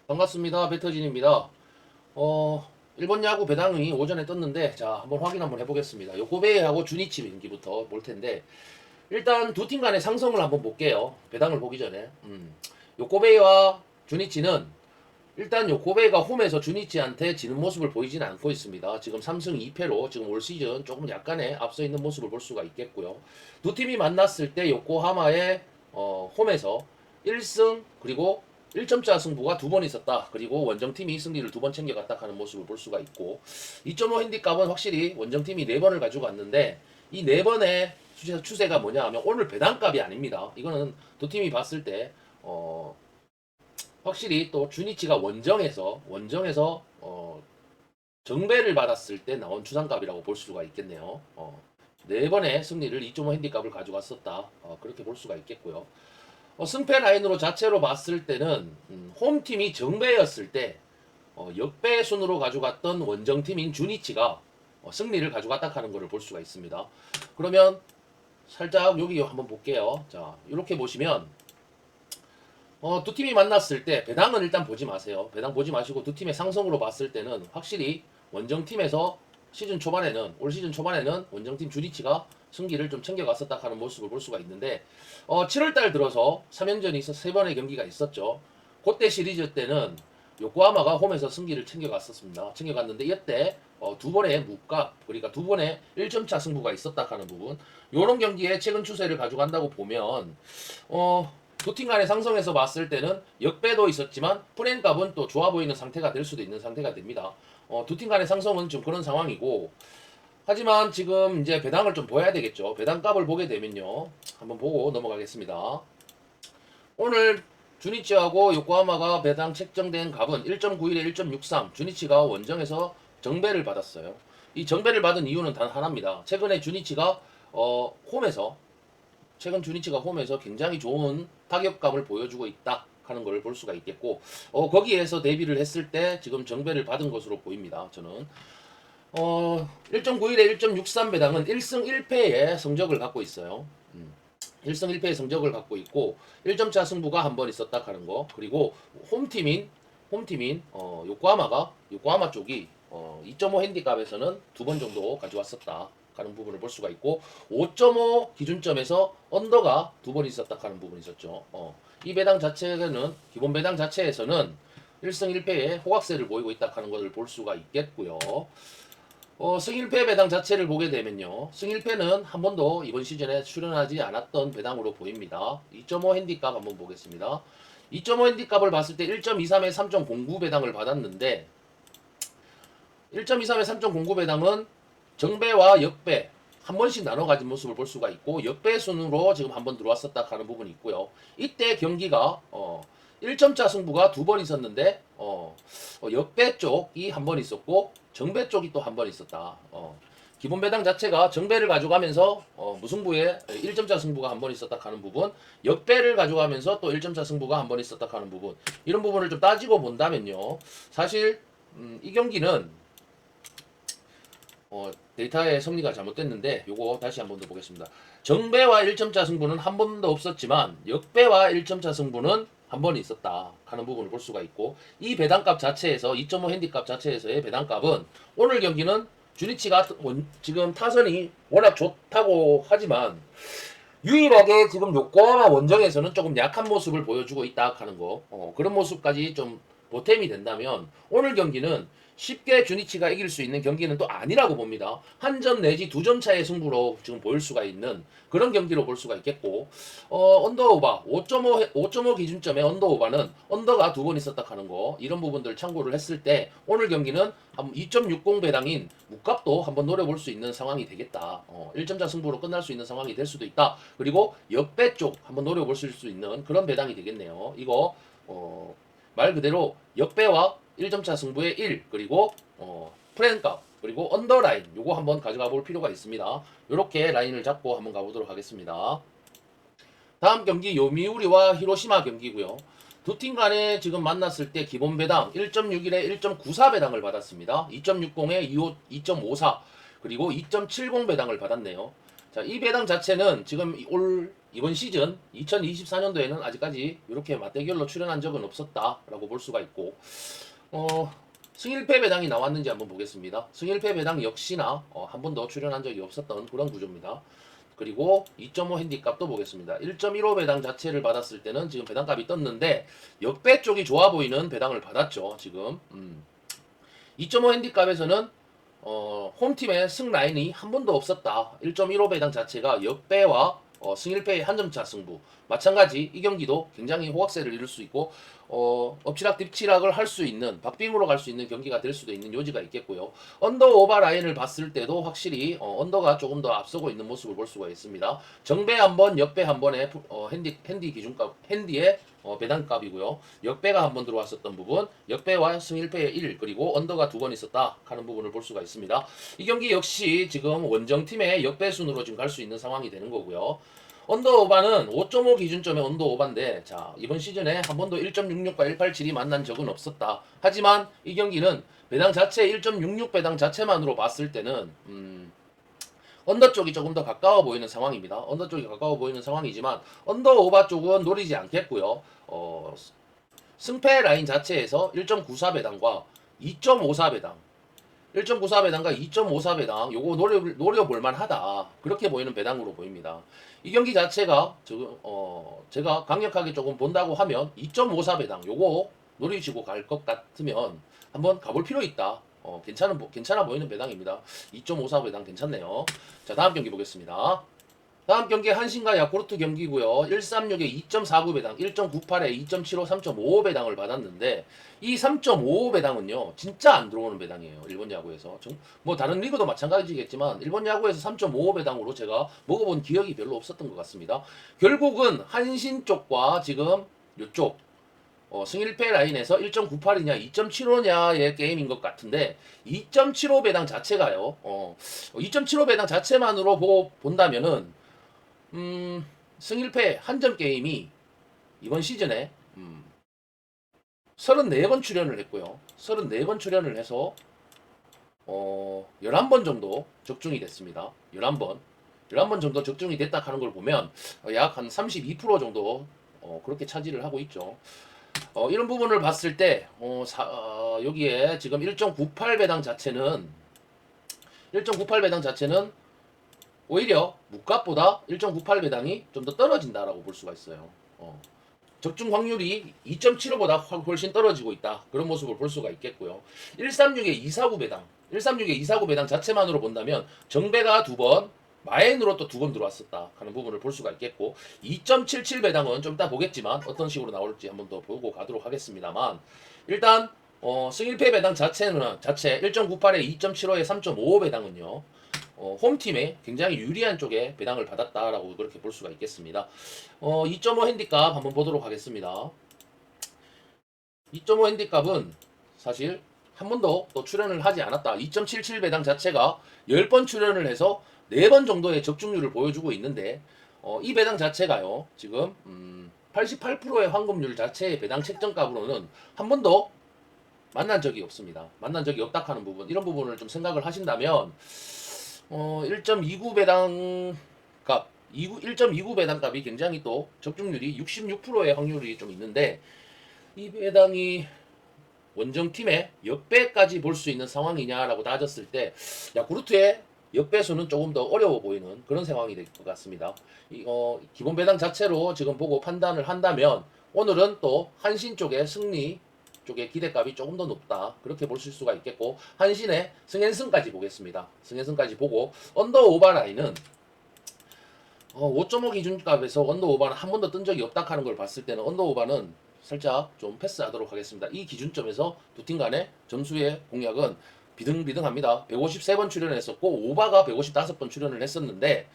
반갑습니다. 배터진입니다. 일본 야구 배당이 오전에 떴는데, 자, 한번 확인 한번 해보겠습니다. 요코베이하고 주니치 경기부터 볼 텐데, 일단 두 팀 간의 상성을 한번 볼게요. 배당을 보기 전에. 요코베이와 주니치는 일단 요코베이가 홈에서 주니치한테 지는 모습을 보이지는 않고 있습니다. 지금 3승 2패로 지금 올 시즌 조금 약간의 앞서 있는 모습을 볼 수가 있겠고요. 두 팀이 만났을 때 요코하마의 홈에서 1승 그리고 1점차 승부가 두 번 있었다. 그리고 원정팀이 승리를 두 번 챙겨갔다 하는 모습을 볼 수가 있고 2.5 핸디값은 확실히 원정팀이 4번을 가지고 왔는데 이 4번의 추세가 뭐냐 하면 오늘 배당값이 아닙니다. 이거는 두 팀이 봤을 때 확실히 또 주니치가 원정에서 정배를 받았을 때 나온 추상값이라고 볼 수가 있겠네요. 4번의 승리를 2.5 핸디값을 가져갔었다. 그렇게 볼 수가 있겠고요. 승패 라인으로 자체로 봤을 때는 홈팀이 정배였을 때 역배 순으로 가져갔던 원정팀인 주니치가 승리를 가져갔다 하는 것을 볼 수가 있습니다. 그러면 살짝 여기 한번 볼게요. 자, 이렇게 보시면 두 팀이 만났을 때 배당은 일단 보지 마세요. 배당 보지 마시고 두 팀의 상성으로 봤을 때는 확실히 원정팀에서 올 시즌 초반에는 원정팀 주니치가 승기를 좀 챙겨갔었다 하는 모습을 볼 수가 있는데 7월달 들어서 3연전이 있어서 3번의 경기가 있었죠. 그때 시리즈 때는 요코하마가 홈에서 승기를 챙겨갔었습니다. 챙겨갔는데 이때 두 번의 무값 그러니까 두 번의 1점차 승부가 있었다 하는 부분 요런 경기에 최근 추세를 가져간다고 보면 두 팀 간의 상성에서 봤을 때는 역배도 있었지만 프레임값은 또 좋아 보이는 상태가 될 수도 있는 상태가 됩니다. 두 팀 간의 상성은 좀 그런 상황이고 하지만 지금 이제 배당을 좀 보여야 되겠죠. 배당값을 보게 되면요. 한번 보고 넘어가겠습니다. 오늘 주니치하고 요코하마가 배당 책정된 값은 1.91에 1.63. 주니치가 원정에서 정배를 받았어요. 이 정배를 받은 이유는 단 하나입니다. 최근에 주니치가 홈에서 굉장히 좋은 타격감을 보여주고 있다 하는 걸 볼 수가 있겠고 거기에서 대비를 했을 때 지금 정배를 받은 것으로 보입니다. 저는 1.91에 1.63 배당은 1승 1패의 성적을 갖고 있어요. 1승 1패의 성적을 갖고 있고 1점차 승부가 한 번 있었다 하는 거. 그리고 홈팀인 요코하마 쪽이 2.5 핸디값에서는 두 번 정도 가져왔었다 하는 부분을 볼 수가 있고 5.5 기준점에서 언더가 두 번 있었다 하는 부분이 있었죠. 이 배당 자체는 기본 배당 자체에서는 1승 1패의 호각세를 보이고 있다 하는 것을 볼 수가 있겠고요. 승일패 배당 자체를 보게 되면요. 승일패는 한 번도 이번 시즌에 출연하지 않았던 배당으로 보입니다. 2.5 핸디값 한번 보겠습니다. 2.5 핸디값을 봤을 때 1.23에 3.09 배당을 받았는데 1.23에 3.09 배당은 정배와 역배 한 번씩 나눠 가진 모습을 볼 수가 있고 역배 순으로 지금 한 번 들어왔었다 하는 부분이 있고요. 이때 경기가 1점차 승부가 두 번 있었는데 역배 쪽이 한 번 있었고 정배 쪽이 또 한 번 있었다. 기본 배당 자체가 정배를 가져가면서 무승부에 1점차 승부가 한 번 있었다 하는 부분, 역배를 가져가면서 또 1점차 승부가 한 번 있었다 하는 부분, 이런 부분을 좀 따지고 본다면요. 사실 이 경기는 데이터의 섭리가 잘못됐는데 요거 다시 한 번 더 보겠습니다. 정배와 1점차 승부는 한 번도 없었지만 역배와 1점차 승부는 한 번 있었다 하는 부분을 볼 수가 있고 이 배당값 자체에서 2.5 핸디값 자체에서의 배당값은 오늘 경기는 주니치가 지금 타선이 워낙 좋다고 하지만 유일하게 지금 요코하마 원정에서는 조금 약한 모습을 보여주고 있다 하는 거 그런 모습까지 좀 보탬이 된다면 오늘 경기는 쉽게 주니치가 이길 수 있는 경기는 또 아니라고 봅니다. 한 점 내지 두 점 차의 승부로 지금 보일 수가 있는 그런 경기로 볼 수가 있겠고 언더오바 5.5 기준점의 언더오바는 언더가 두 번 있었다 하는 거 이런 부분들 참고를 했을 때 오늘 경기는 2.60 배당인 무값도 한번 노려볼 수 있는 상황이 되겠다. 1점차 승부로 끝날 수 있는 상황이 될 수도 있다. 그리고 역배 쪽 한번 노려볼 수 있는 그런 배당이 되겠네요. 이거 말 그대로 역배와 1점차 승부의 1 그리고 프레임값 그리고 언더라인 요거 한번 가져가 볼 필요가 있습니다. 요렇게 라인을 잡고 한번 가보도록 하겠습니다. 다음 경기 요미우리와 히로시마 경기고요. 두 팀 간에 지금 만났을 때 기본 배당 1.61에 1.94 배당을 받았습니다. 2.60에 2.54 그리고 2.70 배당을 받았네요. 자, 이 배당 자체는 지금 이번 시즌 2024년도에는 아직까지 이렇게 맞대결로 출연한 적은 없었다라고 볼 수가 있고, 승일패 배당이 나왔는지 한번 보겠습니다. 승일패 배당 역시나 한 번도 출연한 적이 없었던 그런 구조입니다. 그리고 2.5 핸디값도 보겠습니다. 1.15 배당 자체를 받았을 때는 지금 배당값이 떴는데 역배 쪽이 좋아 보이는 배당을 받았죠. 지금 2.5 핸디값에서는 홈팀의 승 라인이 한 번도 없었다. 1.15 배당 자체가 역배와 승일패의 한 점차 승부. 마찬가지 이 경기도 굉장히 호각세를 이룰 수 있고 엎치락 뒤치락을 할 수 있는 박빙으로 갈 수 있는 경기가 될 수도 있는 요지가 있겠고요. 언더 오버 라인을 봤을 때도 확실히 언더가 조금 더 앞서고 있는 모습을 볼 수가 있습니다. 정배 한 번, 역배 한 번의 핸디 기준값, 핸디의 배당값이고요. 역배가 한 번 들어왔었던 부분, 역배와 승일패의 1, 그리고 언더가 두 번 있었다 하는 부분을 볼 수가 있습니다. 이 경기 역시 지금 원정팀의 역배 순으로 지금 갈 수 있는 상황이 되는 거고요. 언더 오바는 5.5 기준점의 언더 오바인데, 자, 이번 시즌에 한 번도 1.66과 187이 만난 적은 없었다. 하지만 이 경기는 배당 자체 1.66 배당 자체만으로 봤을 때는 언더 쪽이 조금 더 가까워 보이는 상황입니다. 언더 쪽이 가까워 보이는 상황이지만 언더 오바 쪽은 노리지 않겠고요. 승패 라인 자체에서 1.94 배당과 2.54 배당, 1.94 배당과 2.54 배당 요거 노려볼 만하다. 그렇게 보이는 배당으로 보입니다. 이 경기 자체가 지금 제가 강력하게 조금 본다고 하면 2.54 배당 요거 노리시고 갈 것 같으면 한번 가볼 필요 있다. 괜찮아 보이는 배당입니다. 2.54 배당 괜찮네요. 자, 다음 경기 보겠습니다. 다음 경기 한신과 야쿠르트 경기고요. 136에 2.49 배당, 1.98에 2.75, 3.55 배당을 받았는데 이 3.55 배당은요. 진짜 안 들어오는 배당이에요. 일본 야구에서. 뭐 다른 리그도 마찬가지겠지만 일본 야구에서 3.55 배당으로 제가 먹어본 기억이 별로 없었던 것 같습니다. 결국은 한신 쪽과 지금 이쪽 승일패 라인에서 1.98이냐 2.75냐의 게임인 것 같은데 2.75 배당 자체가요. 2.75 배당 자체만으로 본다면은 승일패 한 점 게임이 이번 시즌에 34번 출연을 했고요. 34번 출연을 해서 11번 정도 적중이 됐습니다. 11번 정도 적중이 됐다 하는 걸 보면 약 한 32% 정도 그렇게 차지를 하고 있죠. 이런 부분을 봤을 때 여기에 지금 1.98 배당 자체는 오히려 무값보다 1.98 배당이 좀 더 떨어진다라고 볼 수가 있어요. 적중 확률이 2.75보다 훨씬 떨어지고 있다. 그런 모습을 볼 수가 있겠고요. 136의 249 배당, 136의 249 배당 자체만으로 본다면 정배가 두 번, 마엔으로 또 두 번 들어왔었다 하는 부분을 볼 수가 있겠고 2.77 배당은 좀 이따 보겠지만 어떤 식으로 나올지 한번 더 보고 가도록 하겠습니다만 일단 승일패 배당 자체 1.98에 2.75에 3.55 배당은요. 홈팀에 굉장히 유리한 쪽에 배당을 받았다라고 그렇게 볼 수가 있겠습니다. 2.5 핸디값 한번 보도록 하겠습니다. 2.5 핸디값은 사실 한 번도 또 출연을 하지 않았다. 2.77 배당 자체가 10번 출연을 해서 4번 정도의 적중률을 보여주고 있는데 이 배당 자체가요. 지금 88%의 황금률 자체의 배당 책정값으로는 한 번도 만난 적이 없습니다. 만난 적이 없다 하는 부분, 이런 부분을 좀 생각을 하신다면 1.29 배당 값, 1.29 배당 값이 굉장히 또 적중률이 66%의 확률이 좀 있는데 이 배당이 원정팀의 역배까지 볼 수 있는 상황이냐라고 따졌을 때 야쿠르트의 역배수는 조금 더 어려워 보이는 그런 상황이 될 것 같습니다. 기본 배당 자체로 지금 보고 판단을 한다면 오늘은 또 한신 쪽의 승리 쪽의 기대값이 조금 더 높다. 그렇게 볼 수가 있겠고 한신의 승앤승까지 보겠습니다. 승앤승까지 보고 언더 오버 라인은 5.5 기준값에서 언더 오버는 한 번도 뜬 적이 없다 하는 걸 봤을 때는 언더 오버는 살짝 좀 패스하도록 하겠습니다. 이 기준점에서 두 팀 간의 점수의 공약은 비등비등합니다. 153번 출연했었고 오바가 155번 출연을 했었는데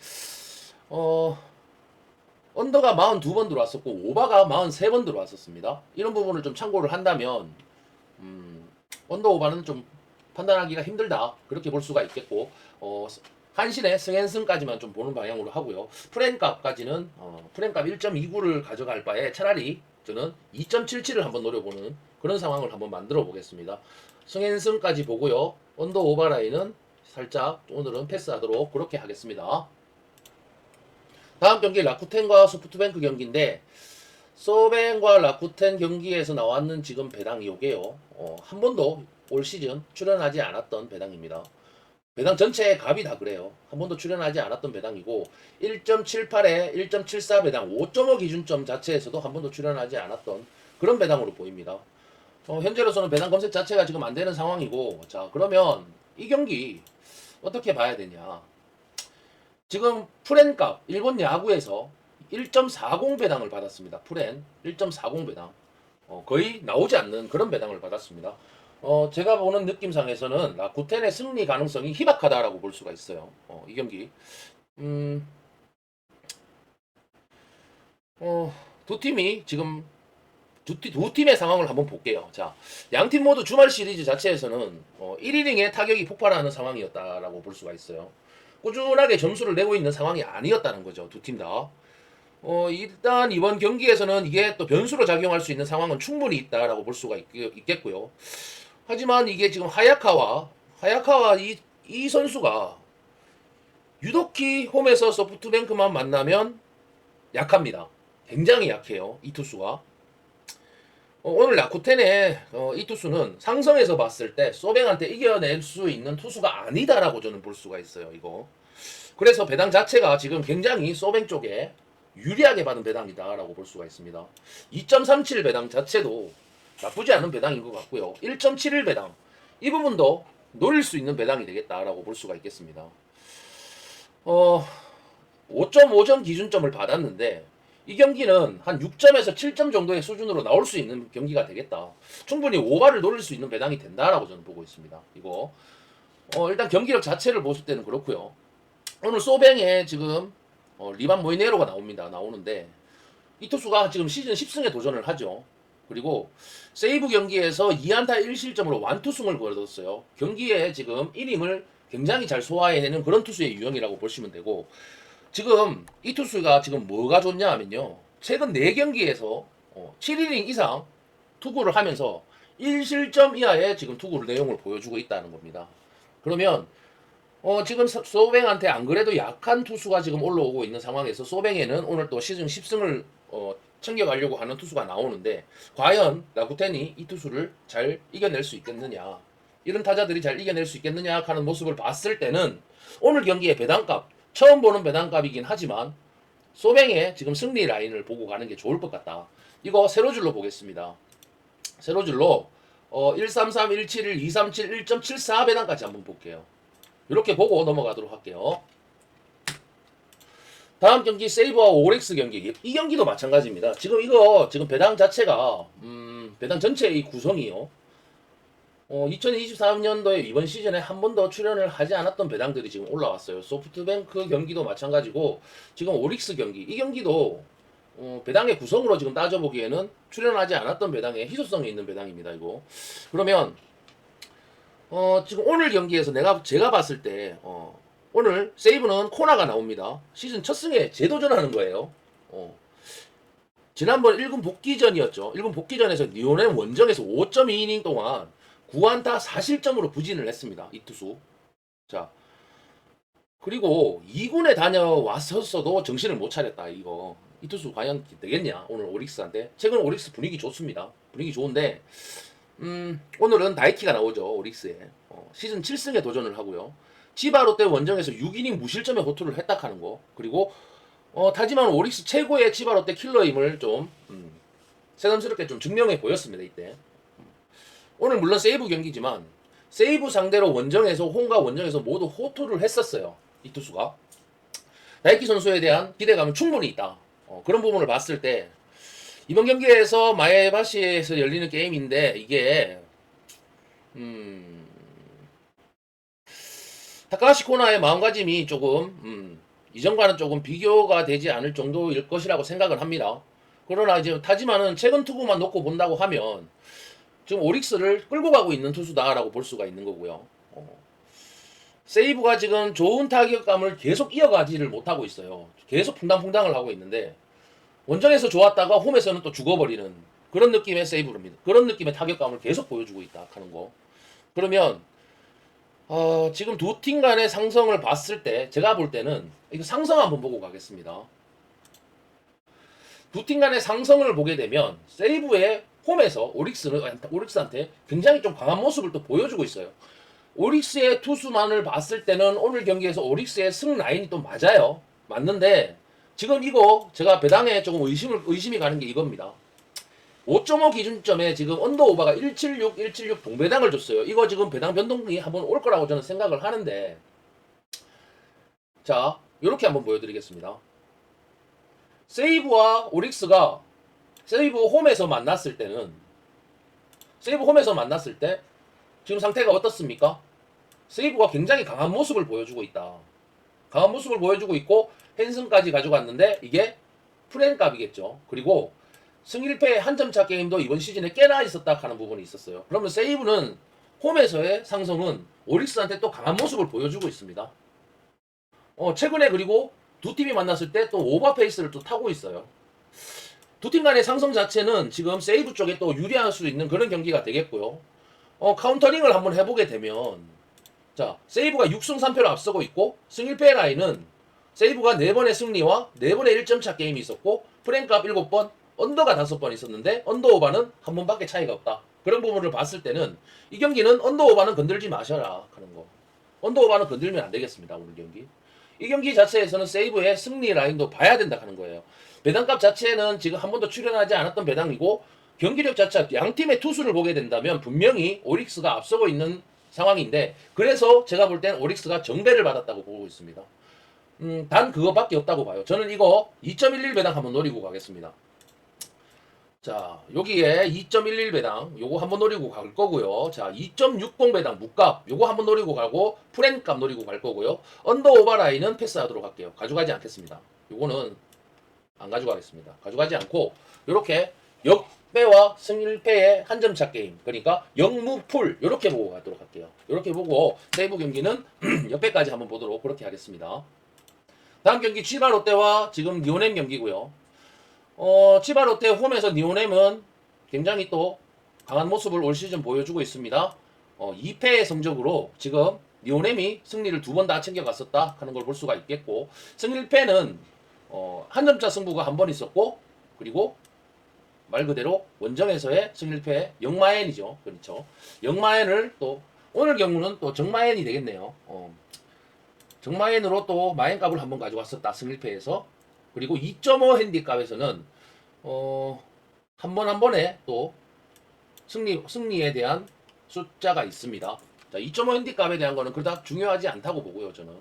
언더가 42번 들어왔었고 오바가 43번 들어왔었습니다. 이런 부분을 좀 참고를 한다면 언더 오바는 좀 판단하기가 힘들다. 그렇게 볼 수가 있겠고 한신의 승앤승까지만 좀 보는 방향으로 하고요. 프랭값까지는 프랭값 1.29를 가져갈 바에 차라리 저는 2.77을 한번 노려보는 그런 상황을 한번 만들어 보겠습니다. 승앤승까지 보고요. 언더 오버라인은 살짝 오늘은 패스하도록 그렇게 하겠습니다. 다음 경기 라쿠텐과 소프트뱅크 경기인데 소뱅과 라쿠텐 경기에서 나왔는 지금 배당이 요게요. 한 번도 올 시즌 출연하지 않았던 배당입니다. 배당 전체의 값이 다 그래요. 한 번도 출연하지 않았던 배당이고 1.78에 1.74 배당 5.5 기준점 자체에서도 한 번도 출연하지 않았던 그런 배당으로 보입니다. 현재로서는 배당 검색 자체가 지금 안 되는 상황이고 자 그러면 이 경기 어떻게 봐야 되냐. 지금 프렌값 일본 야구에서 1.40 배당을 받았습니다. 프렌 1.40 배당. 거의 나오지 않는 그런 배당을 받았습니다. 제가 보는 느낌상에서는 라쿠텐의 승리 가능성이 희박하다라고 볼 수가 있어요. 이 경기. 두 팀이 지금 두 팀의 상황을 한번 볼게요. 자, 양 팀 모두 주말 시리즈 자체에서는 1이닝에 타격이 폭발하는 상황이었다라고 볼 수가 있어요. 꾸준하게 점수를 내고 있는 상황이 아니었다는 거죠. 두 팀 다. 일단 이번 경기에서는 이게 또 변수로 작용할 수 있는 상황은 충분히 있다라고 볼 수가 있겠고요. 하지만 이게 지금 하야카와 이 선수가 유독히 홈에서 소프트뱅크만 만나면 약합니다. 굉장히 약해요. 이 투수가. 오늘 라쿠텐의 이 투수는 상성에서 봤을 때 소뱅한테 이겨낼 수 있는 투수가 아니다라고 저는 볼 수가 있어요. 이거. 그래서 배당 자체가 지금 굉장히 소뱅 쪽에 유리하게 받은 배당이다라고 볼 수가 있습니다. 2.37 배당 자체도 나쁘지 않은 배당인 것 같고요. 1.71 배당 이 부분도 노릴 수 있는 배당이 되겠다라고 볼 수가 있겠습니다. 5.5점 기준점을 받았는데 이 경기는 한 6점에서 7점 정도의 수준으로 나올 수 있는 경기가 되겠다. 충분히 오바를 노릴 수 있는 배당이 된다라고 저는 보고 있습니다. 이거 일단 경기력 자체를 보실 때는 그렇고요. 오늘 소뱅에 지금 리반 모이네로가 나오는데 이 투수가 지금 시즌 10승에 도전을 하죠. 그리고 세이브 경기에서 2안타 1실점으로 완투승을 거뒀어요. 경기에 지금 이닝을 굉장히 잘 소화해내는 그런 투수의 유형이라고 보시면 되고 지금 이 투수가 지금 뭐가 좋냐 하면요. 최근 4경기에서 7이닝 이상 투구를 하면서 1실점 이하의 지금 투구 내용을 보여주고 있다는 겁니다. 그러면 지금 소뱅한테 안 그래도 약한 투수가 지금 올라오고 있는 상황에서 소뱅에는 오늘 또 시즌 10승을 챙겨가려고 하는 투수가 나오는데 과연 라쿠텐이 이 투수를 잘 이겨낼 수 있겠느냐 이런 타자들이 잘 이겨낼 수 있겠느냐 하는 모습을 봤을 때는 오늘 경기의 배당값 처음 보는 배당값이긴 하지만 소뱅의 지금 승리 라인을 보고 가는 게 좋을 것 같다. 이거 세로줄로 보겠습니다. 세로줄로 133, 171, 237, 1.74 배당까지 한번 볼게요. 이렇게 보고 넘어가도록 할게요. 다음 경기 세이브와 오릭스 경기. 이 경기도 마찬가지입니다. 지금 배당 자체가 배당 전체의 구성이요. 2023년도에 이번 시즌에 한 번도 출연을 하지 않았던 배당들이 지금 올라왔어요. 소프트뱅크 경기도 마찬가지고 지금 오릭스 경기 이 경기도 배당의 구성으로 지금 따져보기에는 출연하지 않았던 배당에 희소성이 있는 배당입니다. 이거 그러면 지금 오늘 경기에서 제가 봤을 때 오늘 세이브는 코나가 나옵니다. 시즌 첫 승에 재도전하는 거예요. 지난번 1군 복귀전이었죠. 1군 복귀전에서 리오넬 원정에서 5.2이닝 동안 9안타 4실점으로 부진을 했습니다. 이 투수. 자, 그리고 2군에 다녀왔었어도 정신을 못 차렸다. 이거 이 투수 과연 되겠냐? 오늘 오릭스한테. 최근 오릭스 분위기 좋습니다. 분위기 좋은데 오늘은 다이키가 나오죠. 오릭스에. 시즌 7승에 도전을 하고요. 지바 롯데 원정에서 6이닝 무실점에 호투를 했다하는 거. 그리고 타지만 오릭스 최고의 지바 롯데 킬러임을 좀 새삼스럽게 좀 증명해 보였습니다. 이때. 오늘 물론 세이브 경기지만 세이브 상대로 원정에서 홈과 원정에서 모두 호투를 했었어요. 이 투수가. 다이키 선수에 대한 기대감은 충분히 있다. 그런 부분을 봤을 때 이번 경기에서 마에바시에서 열리는 게임인데 이게 타카하시 코나의 마음가짐이 조금 이전과는 조금 비교가 되지 않을 정도일 것이라고 생각을 합니다. 그러나 이제 타지만은 최근 투구만 놓고 본다고 하면 지금 오릭스를 끌고 가고 있는 투수다라고 볼 수가 있는 거고요. 세이브가 지금 좋은 타격감을 계속 이어가지를 못하고 있어요. 계속 퐁당퐁당을 하고 있는데 원정에서 좋았다가 홈에서는 또 죽어버리는 그런 느낌의 세이브입니다. 그런 느낌의 타격감을 계속 보여주고 있다 하는 거. 그러면 지금 두 팀 간의 상성을 봤을 때 제가 볼 때는 이거 상성 한번 보고 가겠습니다. 두 팀 간의 상성을 보게 되면 세이브의 홈에서 오릭스한테 굉장히 좀 강한 모습을 또 보여주고 있어요. 오릭스의 투수만을 봤을 때는 오늘 경기에서 오릭스의 승 라인이 또 맞아요. 맞는데 지금 이거 제가 배당에 조금 의심이 가는 게 이겁니다. 5.5 기준점에 지금 언더오버가 176 동배당을 줬어요. 이거 지금 배당 변동이 한번 올 거라고 저는 생각을 하는데, 자, 이렇게 한번 보여드리겠습니다. 세이브와 오릭스가 세이브 홈에서 만났을 때는, 세이브 홈에서 만났을 때 지금 상태가 어떻습니까? 세이브가 굉장히 강한 모습을 보여주고 있다. 강한 모습을 보여주고 있고 헨슨까지 가져갔는데 이게 프렌값이겠죠. 그리고 승1패 한 점 차 게임도 이번 시즌에 꽤나 있었다 하는 부분이 있었어요. 그러면 세이브는 홈에서의 상승은 오릭스한테 또 강한 모습을 보여주고 있습니다. 최근에 그리고 두 팀이 만났을 때 또 오버 페이스를 또 타고 있어요. 두 팀 간의 상승 자체는 지금 세이브 쪽에 또 유리할 수 있는 그런 경기가 되겠고요. 카운터링을 한번 해보게 되면, 자, 세이브가 6승 3패로 앞서고 있고 승1패 라인은 세이브가 4번의 승리와 4번의 1점 차 게임이 있었고 프랭값 7번, 언더가 5번 있었는데 언더오버는 한 번밖에 차이가 없다. 그런 부분을 봤을 때는 이 경기는 언더오버는 건들지 마셔라 하는 거. 언더오버는 건들면 안 되겠습니다. 오늘 경기. 이 경기 자체에서는 세이브의 승리 라인도 봐야 된다 하는 거예요. 배당값 자체는 지금 한 번도 출연하지 않았던 배당이고 경기력 자체 양 팀의 투수를 보게 된다면 분명히 오릭스가 앞서고 있는 상황인데, 그래서 제가 볼 땐 오릭스가 정배를 받았다고 보고 있습니다. 단 그거밖에 없다고 봐요. 저는 이거 2.11 배당 한번 노리고 가겠습니다. 자, 여기에 2.11 배당 요거 한번 노리고 갈 거고요. 자, 2.60 배당 무값 요거 한번 노리고 가고 프렌값 노리고 갈 거고요. 언더 오버라인은 패스하도록 할게요. 가져가지 않겠습니다. 요거는 안 가져가겠습니다. 가져가지 않고 요렇게 역배와 승일패의 한 점 차 게임, 그러니까 역무풀 요렇게 보고 가도록 할게요. 요렇게 보고 세이브 경기는 역배까지 한번 보도록 그렇게 하겠습니다. 다음 경기 치바 롯데와 지금 니오넴 경기고요. 치바 롯데 홈에서 니오넴은 굉장히 또 강한 모습을 올 시즌 보여주고 있습니다. 2패의 성적으로 지금 니오넴이 승리를 2번 다 챙겨갔었다 하는 걸 볼 수가 있겠고, 승1패는 한 점차 승부가 한 번 있었고, 그리고 말 그대로 원정에서의 승1패 역마엔이죠. 그렇죠. 역마엔을 또 오늘 경우는 또 정마엔이 되겠네요. 정마엔으로 또 마엔값을 한번 가져왔었다. 승1패에서. 그리고 2.5 핸디값에서는 한 번 한 번에 또 승리에 대한 숫자가 있습니다. 자, 2.5 핸디값에 대한 거는 그닥 중요하지 않다고 보고요, 저는.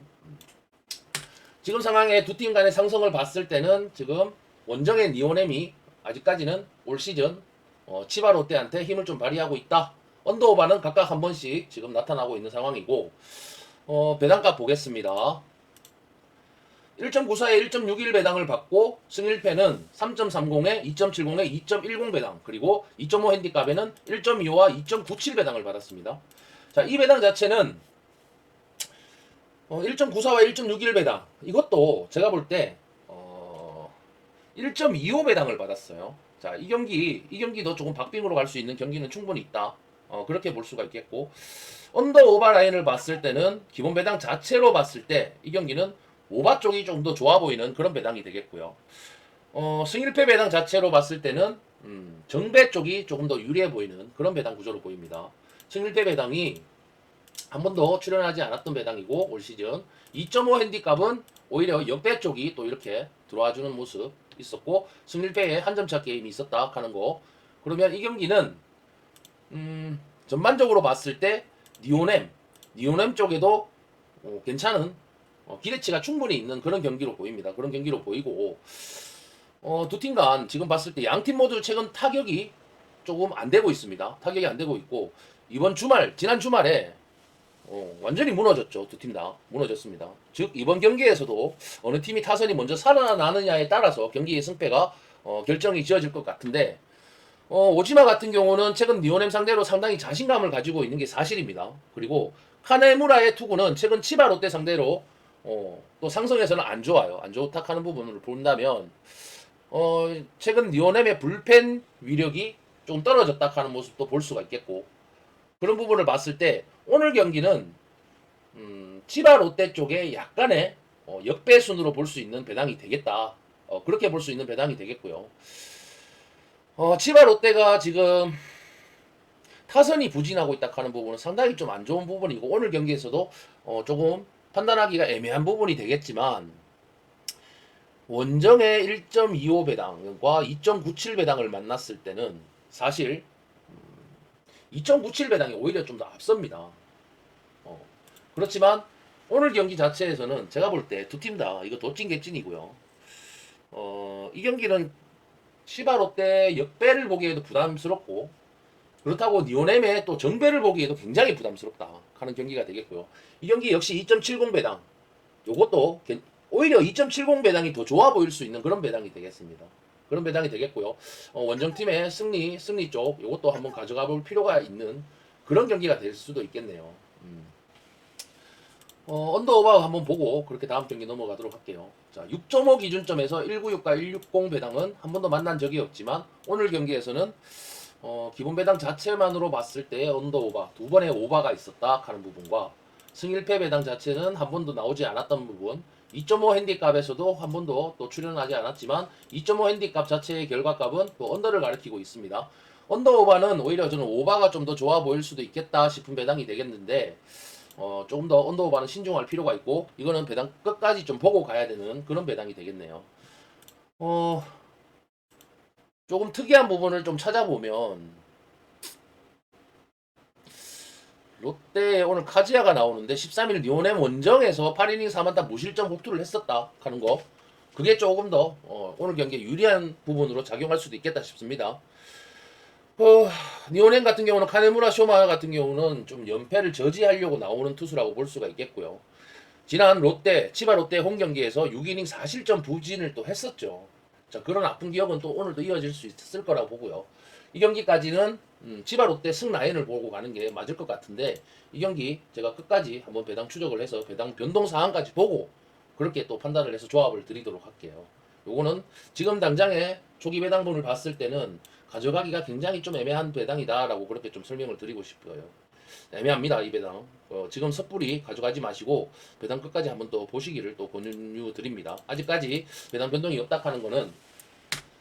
지금 상황에 두 팀 간의 상승을 봤을 때는 지금 원정의 니오넴이 아직까지는 올 시즌 치바 롯데한테 힘을 좀 발휘하고 있다. 언더오버는 각각 한 번씩 지금 나타나고 있는 상황이고, 배당값 보겠습니다. 1.94에 1.61 배당을 받고 승1패는 3.30에 2.70에 2.10 배당, 그리고 2.5 핸디값에는 1.25와 2.97 배당을 받았습니다. 자, 이 배당 자체는 1.94와 1.61 배당, 이것도 제가 볼 때 1.25 배당을 받았어요. 자, 이 경기도 조금 박빙으로 갈 수 있는 경기는 충분히 있다. 그렇게 볼 수가 있겠고, 언더 오버 라인을 봤을 때는 기본 배당 자체로 봤을 때 이 경기는 오바 쪽이 좀 더 좋아 보이는 그런 배당이 되겠고요. 승일패 배당 자체로 봤을 때는 정배 쪽이 조금 더 유리해 보이는 그런 배당 구조로 보입니다. 승일패 배당이 한 번도 출연하지 않았던 배당이고 올 시즌 2.5 핸디값은 오히려 역배 쪽이 또 이렇게 들어와주는 모습 있었고 승일패에 한 점차 게임이 있었다 하는 거. 그러면 이 경기는 전반적으로 봤을 때 니오넴 쪽에도 괜찮은 기대치가 충분히 있는 그런 경기로 보입니다. 그런 경기로 보이고, 두 팀 간 지금 봤을 때 양 팀 모두 최근 타격이 조금 안 되고 있습니다. 타격이 안 되고 있고, 지난 주말에 완전히 무너졌죠. 두 팀 다 무너졌습니다. 즉 이번 경기에서도 어느 팀이 타선이 먼저 살아나느냐에 따라서 경기의 승패가 결정이 지어질 것 같은데, 오지마 같은 경우는 최근 니오넴 상대로 상당히 자신감을 가지고 있는 게 사실입니다. 그리고 카네무라의 투구는 최근 치바 롯데 상대로 또 상성에서는 안 좋아요. 안 좋다 하는 부분을 본다면 최근 니오넴의 불펜 위력이 좀 떨어졌다 하는 모습도 볼 수가 있겠고, 그런 부분을 봤을 때 오늘 경기는 치바 롯데 쪽에 약간의 역배순으로 볼 수 있는 배당이 되겠다. 그렇게 볼 수 있는 배당이 되겠고요. 치바 롯데가 지금 타선이 부진하고 있다 하는 부분은 상당히 좀 안 좋은 부분이고 오늘 경기에서도 조금 판단하기가 애매한 부분이 되겠지만 원정의 1.25 배당과 2.97 배당을 만났을 때는 사실 2.97 배당이 오히려 좀 더 앞섭니다. 그렇지만 오늘 경기 자체에서는 제가 볼 때 두 팀 다 이거 도찐개찐이고요. 이 경기는 시바 롯데 역배를 보기에도 부담스럽고 그렇다고 니오넴의 또 정배를 보기에도 굉장히 부담스럽다 하는 경기가 되겠고요. 이 경기 역시 2.70 배당 요것도 오히려 2.70 배당이 더 좋아 보일 수 있는 그런 배당이 되겠습니다. 그런 배당이 되겠고요. 원정팀의 승리 쪽 요것도 한번 가져가 볼 필요가 있는 그런 경기가 될 수도 있겠네요. 언더오버 한번 보고 그렇게 다음 경기 넘어가도록 할게요. 자, 6.5 기준점에서 196과 160 배당은 한 번도 만난 적이 없지만 오늘 경기에서는 기본 배당 자체만으로 봤을 때 언더오버 두 번의 오버가 있었다 하는 부분과 승일패 배당 자체는 한 번도 나오지 않았던 부분 2.5 핸디값에서도 한 번도 또 출연하지 않았지만 2.5 핸디값 자체의 결과값은 또 언더를 가리키고 있습니다. 언더오버는 오히려 저는 오버가 좀 더 좋아 보일 수도 있겠다 싶은 배당이 되겠는데 조금 더 언더오버는 신중할 필요가 있고 이거는 배당 끝까지 좀 보고 가야 되는 그런 배당이 되겠네요. 조금 특이한 부분을 좀 찾아보면 롯데 오늘 카지야가 나오는데 13일 니오넴 원정에서 8이닝 4안타 무실점 호투를 했었다 하는 거 그게 조금 더 오늘 경기에 유리한 부분으로 작용할 수도 있겠다 싶습니다. 니오넴 같은 경우는 카네무라 쇼마 같은 경우는 좀 연패를 저지하려고 나오는 투수라고 볼 수가 있겠고요. 지난 치바 롯데 홈 경기에서 6이닝 4실점 부진을 또 했었죠. 자, 그런 아픈 기억은 또 오늘도 이어질 수 있을 거라고 보고요. 이 경기까지는 치바 롯데 승 라인을 보고 가는 게 맞을 것 같은데 이 경기 제가 끝까지 한번 배당 추적을 해서 배당 변동 사항까지 보고 그렇게 또 판단을 해서 조합을 드리도록 할게요. 요거는 지금 당장의 초기 배당분을 봤을 때는 가져가기가 굉장히 좀 애매한 배당이다라고 그렇게 좀 설명을 드리고 싶어요. 애매합니다 이 배당. 지금 섣불리 가져가지 마시고 배당 끝까지 한번 또 보시기를 또 권유 드립니다. 아직까지 배당 변동이 없다 하는 거는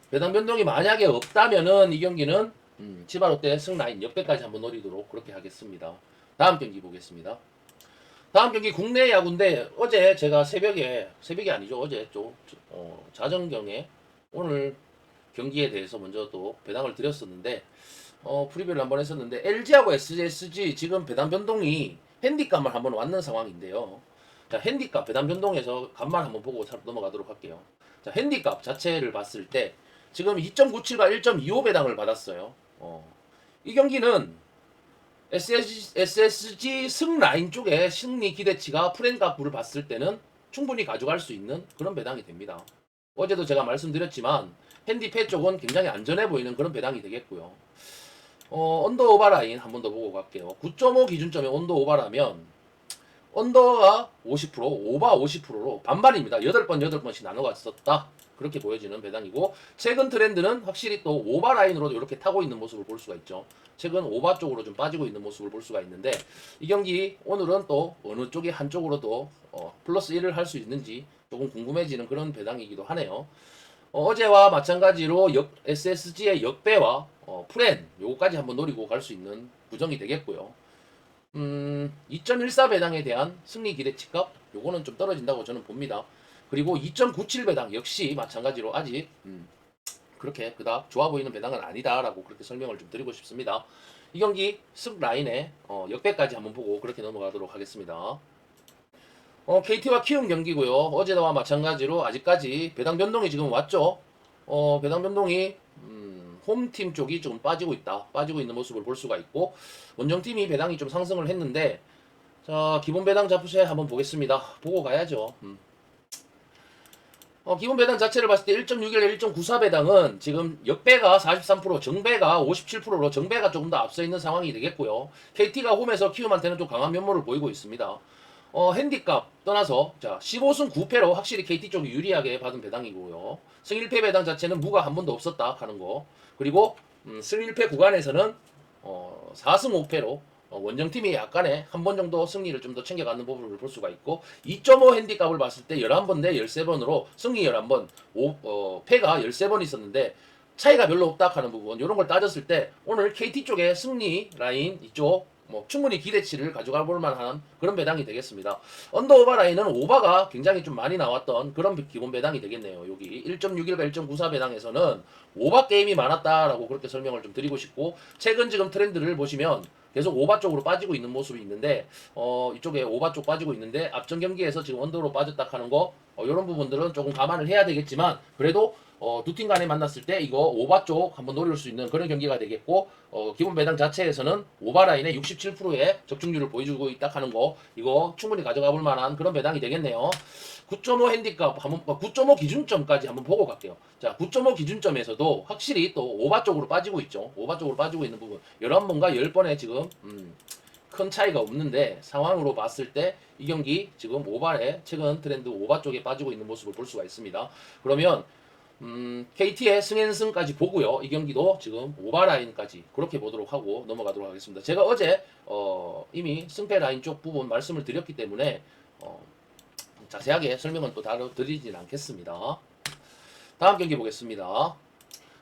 배당 변동이 만약에 없다면은 이 경기는 치바 롯데 승라인 역배까지 한번 노리도록 그렇게 하겠습니다. 다음 경기 보겠습니다. 다음 경기 국내 야구인데 어제 제가 새벽이 아니죠 어제 좀 자정경에 오늘 경기에 대해서 먼저 또 배당을 드렸었는데 프리뷰를 한번 했었는데 LG하고 SSG 지금 배당 변동이 핸디값만 한번 왔는 상황인데요. 자, 핸디값 배당 변동에서 값만 한번 보고 넘어가도록 할게요. 자, 핸디값 자체를 봤을 때 지금 2.97과 1.25 배당을 받았어요. 이 경기는 SSG 승 라인 쪽에 승리 기대치가 프렌값을 봤을 때는 충분히 가져갈 수 있는 그런 배당이 됩니다. 어제도 제가 말씀드렸지만 핸디패 쪽은 굉장히 안전해 보이는 그런 배당이 되겠고요. 언더 오버 라인 한 번 더 보고 갈게요. 9.5 기준점에 언더 오버라면 언더가 50%, 오버 50%로 반반입니다. 8번씩 나눠갔었다. 그렇게 보여지는 배당이고 최근 트렌드는 확실히 또 오버 라인으로도 이렇게 타고 있는 모습을 볼 수가 있죠. 최근 오버 쪽으로 좀 빠지고 있는 모습을 볼 수가 있는데 이 경기 오늘은 또 어느 쪽이 한쪽으로도 플러스 1을 할 수 있는지 조금 궁금해지는 그런 배당이기도 하네요. 어제와 마찬가지로 SSG의 역배와 프렌 요거까지 한번 노리고 갈 수 있는 구정이 되겠고요. 2.14 배당에 대한 승리 기대치값 요거는 좀 떨어진다고 저는 봅니다. 그리고 2.97 배당 역시 마찬가지로 아직 그렇게 그닥 좋아 보이는 배당은 아니다라고 그렇게 설명을 좀 드리고 싶습니다. 이 경기 승 라인에 역배까지 한번 보고 그렇게 넘어가도록 하겠습니다. KT와 키움 경기고요. 어제와 마찬가지로 아직까지 배당 변동이 지금 왔죠. 배당 변동이 홈팀 쪽이 좀 빠지고 있는 모습을 볼 수가 있고 원정팀이 배당이 좀 상승을 했는데 자 기본 배당 자푸세 한번 보겠습니다. 보고 가야죠. 기본 배당 자체를 봤을 때 1.61에 1.94 배당은 지금 역배가 43%, 정배가 57%로 정배가 조금 더 앞서 있는 상황이 되겠고요. KT가 홈에서 키움한테는 좀 강한 면모를 보이고 있습니다. 핸디값 떠나서 자 15승 9패로 확실히 KT 쪽이 유리하게 받은 배당이고요. 승 1패 배당 자체는 무가 한 번도 없었다 하는 거. 그리고 승 1패 구간에서는 4승 5패로 원정팀이 약간의 한 번 정도 승리를 좀 더 챙겨가는 부분을 볼 수가 있고 2.5 핸디값을 봤을 때 11번 대 13번으로 승리 11번, 패가 13번 있었는데 차이가 별로 없다 하는 부분 이런 걸 따졌을 때 오늘 KT 쪽의 승리 라인 이쪽 충분히 기대치를 가져가 볼 만한 그런 배당이 되겠습니다. 언더 오바 라인은 오바가 굉장히 좀 많이 나왔던 그런 기본 배당이 되겠네요. 여기 1.61과 1.94 배당에서는 오바 게임이 많았다라고 그렇게 설명을 좀 드리고 싶고 최근 지금 트렌드를 보시면 계속 오바 쪽으로 빠지고 있는 모습이 있는데 이쪽에 오바 쪽 빠지고 있는데 앞전 경기에서 지금 언더로 빠졌다 하는 거 이런 부분들은 조금 감안을 해야 되겠지만 그래도 두 팀 간에 만났을 때 이거 오바 쪽 한번 노릴 수 있는 그런 경기가 되겠고 기본 배당 자체에서는 오바 라인의 67%의 적중률을 보여주고 있다 하는 거 이거 충분히 가져가 볼 만한 그런 배당이 되겠네요. 9.5 핸디값 한번 9.5 기준점까지 한번 보고 갈게요. 자, 9.5 기준점에서도 확실히 또 오바 쪽으로 빠지고 있죠. 오바 쪽으로 빠지고 있는 부분 11번과 10번에 지금 큰 차이가 없는데 상황으로 봤을 때 이 경기 지금 오바의 최근 트렌드 오바 쪽에 빠지고 있는 모습을 볼 수가 있습니다. 그러면 KT의 승앤승까지 보고요. 이 경기도 지금 오바 라인까지 그렇게 보도록 하고 넘어가도록 하겠습니다. 제가 어제 이미 승패 라인 쪽 부분 말씀을 드렸기 때문에 자세하게 설명은 또 다뤄드리진 않겠습니다. 다음 경기 보겠습니다.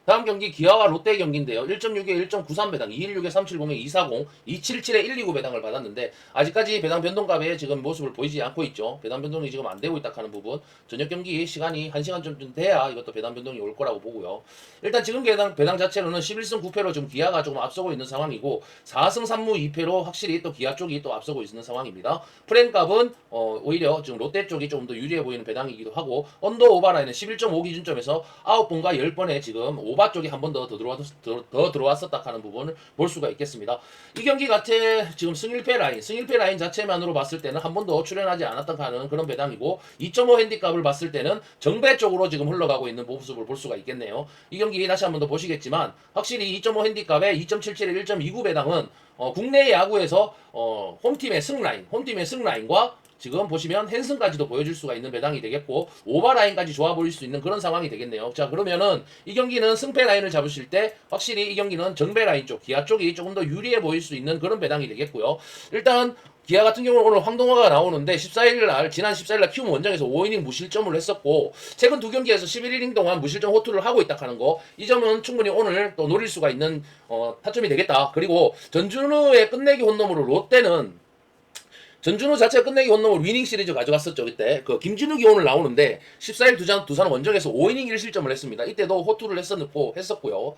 다음 경기 기아와 롯데 경기인데요. 1.6에 1.93 배당, 216에 370에 240, 277에 129 배당을 받았는데 아직까지 배당 변동값에 지금 모습을 보이지 않고 있죠. 배당 변동이 지금 안 되고 있다 하는 부분. 저녁 경기 시간이 1시간 좀 돼야 이것도 배당 변동이 올 거라고 보고요. 일단 지금 배당 자체로는 11승 9패로 지금 기아가 조금 앞서고 있는 상황이고 4승 3무 2패로 확실히 또 기아 쪽이 또 앞서고 있는 상황입니다. 프랭값은 오히려 지금 롯데 쪽이 조금 더 유리해 보이는 배당이기도 하고 언더 오바라인은 11.5 기준점에서 9번과 10번에 지금 오바 쪽이 한 번 더 들어왔었다 하는 부분을 볼 수가 있겠습니다. 이 경기 같은 지금 승일패 라인 자체만으로 봤을 때는 한 번도 출연하지 않았다 하는 그런 배당이고 2.5 핸디값을 봤을 때는 정배 쪽으로 지금 흘러가고 있는 모습을 볼 수가 있겠네요. 이 경기 다시 한 번 더 보시겠지만 확실히 2.5 핸디값에 2.77에 1.29 배당은 국내 야구에서 홈팀의 승라인과 지금 보시면 핸승까지도 보여줄 수가 있는 배당이 되겠고 오버라인까지 좋아 보일 수 있는 그런 상황이 되겠네요. 자, 그러면은 이 경기는 승패 라인을 잡으실 때 확실히 이 경기는 정배 라인 쪽 기아 쪽이 조금 더 유리해 보일 수 있는 그런 배당이 되겠고요. 일단 기아 같은 경우는 오늘 황동화가 나오는데 14일날 지난 14일날 키움 원정에서 5이닝 무실점을 했었고 최근 두 경기에서 11이닝 동안 무실점 호투를 하고 있다 하는 거 이 점은 충분히 오늘 또 노릴 수가 있는 타점이 되겠다. 그리고 전준우의 끝내기 홈런으로 롯데는 전준우 자체가 끝내기 홈런을 위닝 시리즈 가져갔었죠. 그때 그 김진욱이 오늘 나오는데 14일 두산 원정에서 5이닝 1실점을 했습니다. 이때도 호투를 했었고요.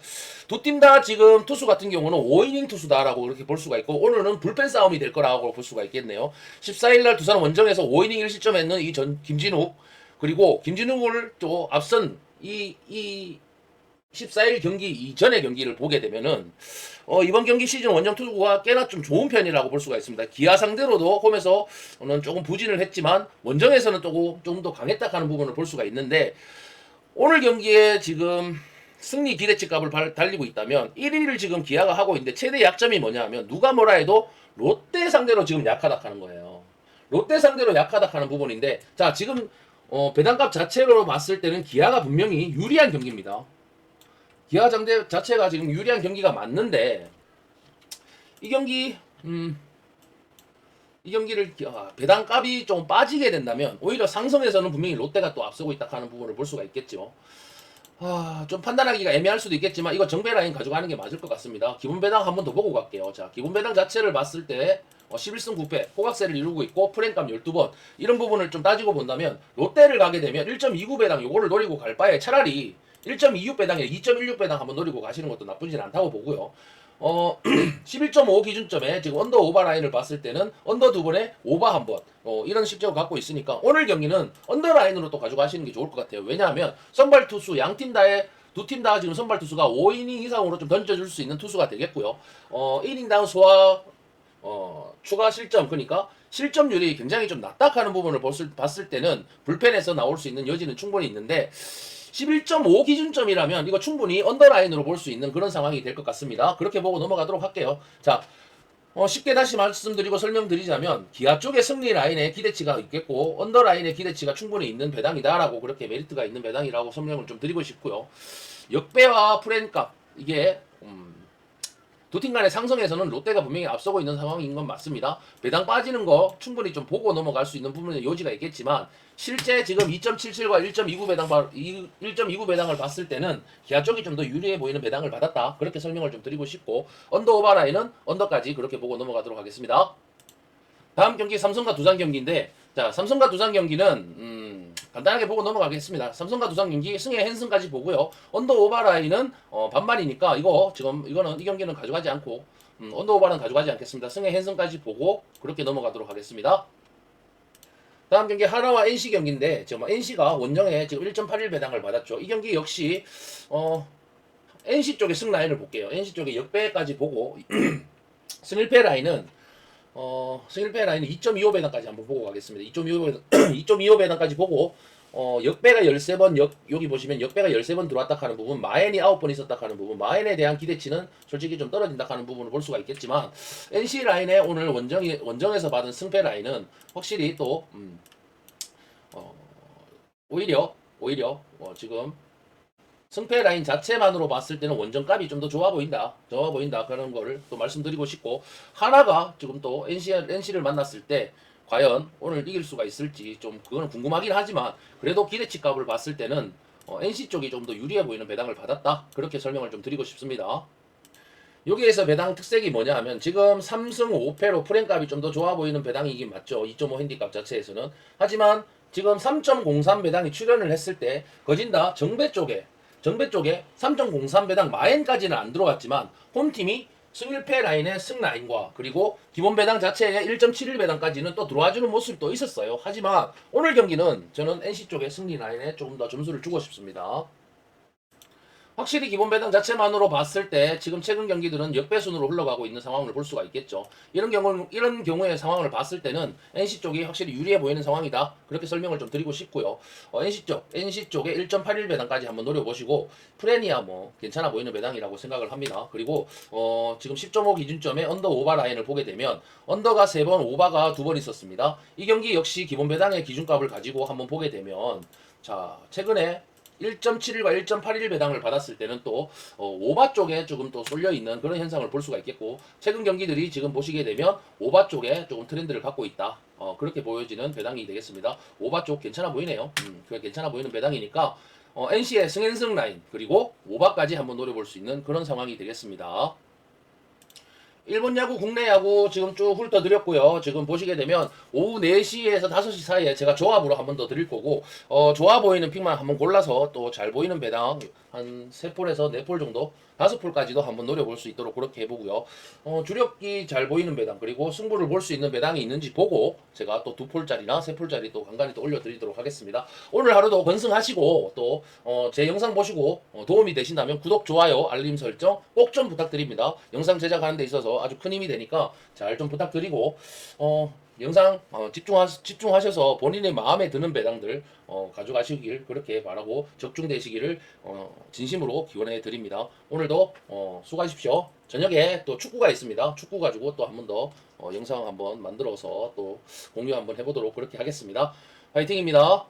두 팀 다 지금 투수 같은 경우는 5이닝 투수다라고 그렇게 볼 수가 있고 오늘은 불펜 싸움이 될 거라고 볼 수가 있겠네요. 14일날 두산 원정에서 5이닝 1실점했는 이 김진욱 그리고 김진욱을 또 앞선 이 14일 경기 이전의 경기를 보게 되면은 이번 경기 시즌 원정 투구가 꽤나 좀 좋은 편이라고 볼 수가 있습니다. 기아 상대로도 홈에서는 조금 부진을 했지만 원정에서는 조금 더 강했다 하는 부분을 볼 수가 있는데 오늘 경기에 지금 승리 기대치 값을 달리고 있다면 1위를 지금 기아가 하고 있는데 최대 약점이 뭐냐 하면 누가 뭐라 해도 롯데 상대로 지금 약하다 하는 거예요. 롯데 상대로 약하다 하는 부분인데 자 지금 배당값 자체로 봤을 때는 기아가 분명히 유리한 경기입니다. 기아 상대 자체가 지금 유리한 경기가 맞는데 이 경기를 배당값이 좀 빠지게 된다면 오히려 상승에서는 분명히 롯데가 또 앞서고 있다 하는 부분을 볼 수가 있겠죠. 좀 판단하기가 애매할 수도 있겠지만 이거 정배 라인 가져가는 게 맞을 것 같습니다. 기본 배당 한 번 더 보고 갈게요. 자, 기본 배당 자체를 봤을 때 11승 9패 호각세를 이루고 있고 프랭값 12번 이런 부분을 좀 따지고 본다면 롯데를 가게 되면 1.29 배당 요거를 노리고 갈 바에 차라리 1.26 배당에 2.16 배당 한번 노리고 가시는 것도 나쁘진 않다고 보고요. 11.5 기준점에 지금 언더 오바 라인을 봤을 때는 언더 두 번에 오바 한 번 이런 실적을 갖고 있으니까 오늘 경기는 언더 라인으로 또 가져가시는 게 좋을 것 같아요. 왜냐하면 선발 투수 양팀 다의 두 팀 다 지금 선발 투수가 5이닝 이상으로 좀 던져줄 수 있는 투수가 되겠고요. 1인당 소화 추가 실점 그러니까 실점률이 굉장히 좀 낮다 하는 부분을 봤을 때는 불펜에서 나올 수 있는 여지는 충분히 있는데 11.5 기준점이라면 이거 충분히 언더라인으로 볼 수 있는 그런 상황이 될 것 같습니다. 그렇게 보고 넘어가도록 할게요. 자, 쉽게 다시 말씀드리고 설명드리자면 기아 쪽의 승리 라인에 기대치가 있겠고 언더라인의 기대치가 충분히 있는 배당이다라고 그렇게 메리트가 있는 배당이라고 설명을 좀 드리고 싶고요. 역배와 프렌값 이게 두 팀 간의 상승에서는 롯데가 분명히 앞서고 있는 상황인 건 맞습니다. 배당 빠지는 거 충분히 좀 보고 넘어갈 수 있는 부분의 요지가 있겠지만 실제 지금 2.77과 1.29 배당을 봤을 때는 기아 쪽이 좀 더 유리해 보이는 배당을 받았다. 그렇게 설명을 좀 드리고 싶고 언더 오버라인은 언더까지 그렇게 보고 넘어가도록 하겠습니다. 다음 경기 삼성과 두산 경기인데 자 삼성과 두산 경기는 간단하게 보고 넘어가겠습니다. 삼성과 두산 경기 승의 핸승까지 보고요. 언더 오버라인은 반반이니까 이거는 이 경기는 가져가지 않고 언더 오버는 가져가지 않겠습니다. 승의 핸승까지 보고 그렇게 넘어가도록 하겠습니다. 다음 경기 하나와 NC 경기인데 지금 NC가 원정에 지금 1.81 배당을 받았죠. 이 경기 역시 NC 쪽의 승 라인을 볼게요. NC 쪽의 역배까지 보고 승일패 라인은 2.25 배당까지 한번 보고 가겠습니다. 2.25 배당까지 보고 역배가 13번 여기 보시면 역배가 13번 들어왔다 하는 부분, 마엔이 9번 있었다 하는 부분, 마엔에 대한 기대치는 솔직히 좀 떨어진다 하는 부분을 볼 수가 있겠지만 NC 라인의 오늘 원정에서 받은 승패 라인은 확실히 또 오히려 지금 승패 라인 자체만으로 봤을 때는 원정값이 좀 더 좋아 보인다 그런 거를 또 말씀드리고 싶고 하나가 지금 또 NC를 만났을 때 과연 오늘 이길 수가 있을지 좀 그거는 궁금하긴 하지만 그래도 기대치 값을 봤을 때는 NC 쪽이 좀 더 유리해 보이는 배당을 받았다 그렇게 설명을 좀 드리고 싶습니다. 여기에서 배당 특색이 뭐냐 하면 지금 3승 5패로 프랭값이 좀 더 좋아 보이는 배당이긴 맞죠. 2.5 핸디값 자체에서는. 하지만 지금 3.03 배당이 출현을 했을 때 거진다 정배 쪽에 3.03 배당 마엔까지는 안 들어갔지만 홈팀이 승일패 라인의 승 라인과 그리고 기본 배당 자체의 1.71 배당까지는 또 들어와주는 모습이 또 있었어요. 하지만 오늘 경기는 저는 NC 쪽의 승리 라인에 조금 더 점수를 주고 싶습니다. 확실히 기본 배당 자체만으로 봤을 때 지금 최근 경기들은 역배순으로 흘러가고 있는 상황을 볼 수가 있겠죠. 이런 경우의 상황을 봤을 때는 NC 쪽이 확실히 유리해 보이는 상황이다. 그렇게 설명을 좀 드리고 싶고요. NC 쪽에 1.81 배당까지 한번 노려보시고 프레니아 뭐 괜찮아 보이는 배당이라고 생각을 합니다. 그리고 지금 10.5 기준점에 언더 오바 라인을 보게 되면 언더가 3번, 오바가 2번 있었습니다. 이 경기 역시 기본 배당의 기준값을 가지고 한번 보게 되면 자 최근에 1.71과 1.81 배당을 받았을 때는 또 오바 쪽에 조금 또 쏠려 있는 그런 현상을 볼 수가 있겠고 최근 경기들이 지금 보시게 되면 오바 쪽에 조금 트렌드를 갖고 있다. 그렇게 보여지는 배당이 되겠습니다. 오바 쪽 괜찮아 보이네요. 그게 괜찮아 보이는 배당이니까 NC의 승앤승 라인 그리고 오바까지 한번 노려볼 수 있는 그런 상황이 되겠습니다. 일본 야구, 국내 야구 지금 쭉 훑어드렸고요. 지금 보시게 되면 오후 4시에서 5시 사이에 제가 조합으로 한번 더 드릴 거고 좋아 보이는 픽만 한번 골라서 또 잘 보이는 배당 한 3폴에서 4폴 정도 5폴까지도 한번 노려볼 수 있도록 그렇게 해보고요. 주력이 잘 보이는 배당 그리고 승부를 볼 수 있는 배당이 있는지 보고 제가 또 2폴짜리나 3폴짜리 또 간간히 또 올려드리도록 하겠습니다. 오늘 하루도 건승하시고 또 제 영상 보시고 도움이 되신다면 구독, 좋아요, 알림 설정 꼭 좀 부탁드립니다. 영상 제작하는 데 있어서 아주 큰 힘이 되니까 잘 좀 부탁드리고 영상 집중하셔서 본인의 마음에 드는 배당들 가져가시길 그렇게 바라고 적중되시기를 진심으로 기원해 드립니다. 오늘도 수고하십시오. 저녁에 또 축구가 있습니다. 축구 가지고 또 한 번 더 영상 한번 만들어서 또 공유 한번 해보도록 그렇게 하겠습니다. 파이팅입니다.